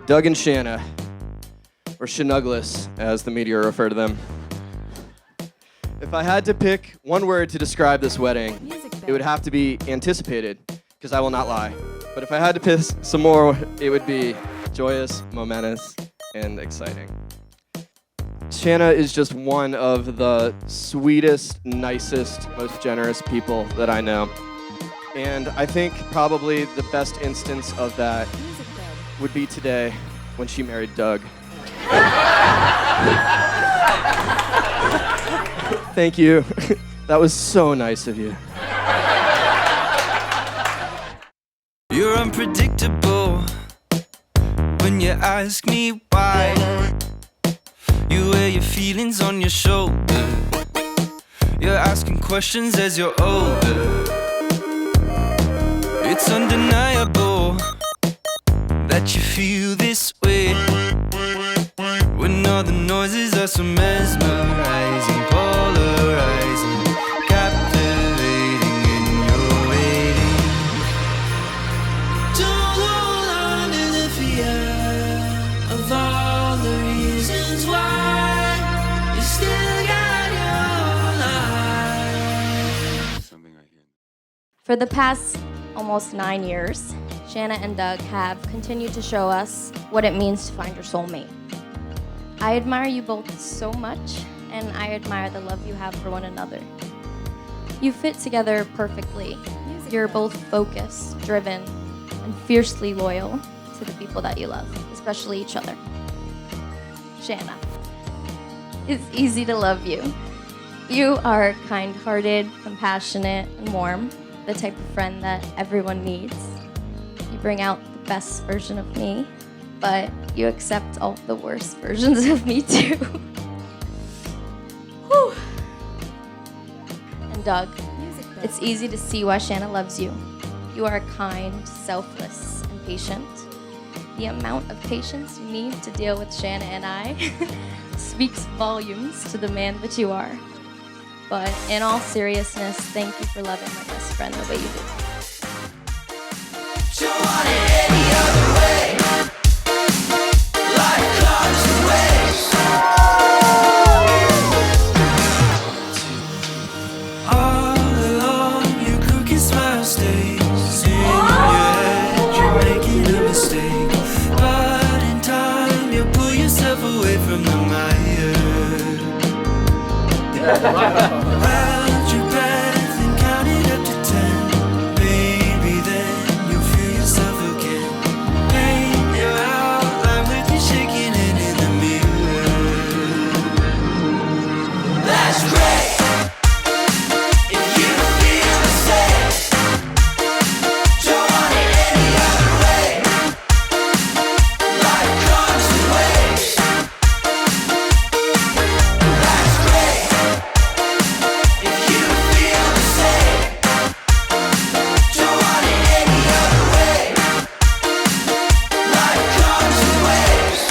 Doug and Shanna, or Shannouglas, as the media refer to them. If I had to pick one word to describe this wedding, it would have to be anticipated, because I will not lie. But if I had to pick some more, it would be joyous, momentous, and exciting. Shanna is just one of the sweetest, nicest, most generous people that I know. And I think probably the best instance of that would be today when she married Doug. Thank you. That was so nice of you. You're unpredictable when you ask me why. You wear your feelings on your shoulder. You're asking questions as you're older. It's undeniable that you feel this way when all the noises are so mesmerizing, polarizing, captivating in your waiting. Don't hold on to the fear of all the reasons why you still got your life. Something I hear. For the past almost 9 years, Shanna and Doug have continued to show us what it means to find your soulmate. I admire you both so much, and I admire the love you have for one another. You fit together perfectly. You're both focused, driven, and fiercely loyal to the people that you love, especially each other. Shanna, it's easy to love you. You are kind-hearted, compassionate, and warm, the type of friend that everyone needs. You bring out the best version of me, but you accept all the worst versions of me too. Whew. And Doug, it's easy to see why Shanna loves you. You are kind, selfless, and patient. The amount of patience you need to deal with Shanna and I speaks volumes to the man that you are. But in all seriousness, thank you for loving my best friend the way you do. Don't want it any other way. Life comes in waves. All along, your crooked smile stays in your head. You're making a mistake, but in time you pull yourself away from the mire. Hold your breath and count it up to 10. Maybe then you'll feel yourself again. Paint your outline with your shaking hand in the mirror. That's great. If you feel the same, don't want it any other way. Life comes in waves. That's great. If you feel the same, don't want it any other way. Life comes in waves.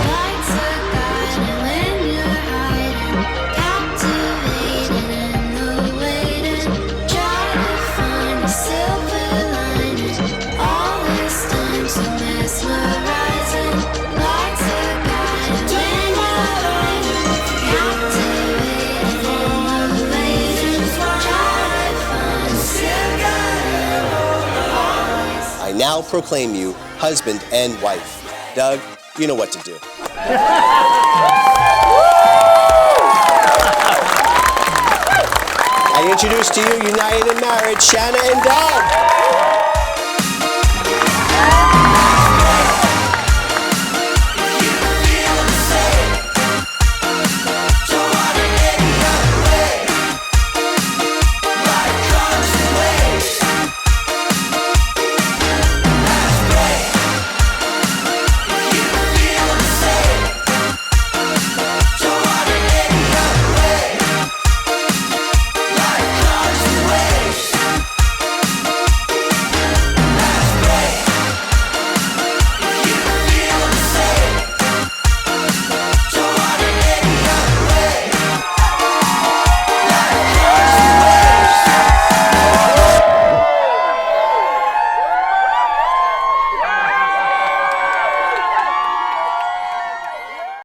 Lights are guiding when you're hiding, captivating in the waiting. Try to find a silver lining. Always time so mesmerizing. Lights are guiding when you're hiding, captivating in the waiting. Try to find a silver lining. I now proclaim you husband and wife. Doug, you know what to do. I introduce to you, united in marriage, Shanna and Doug.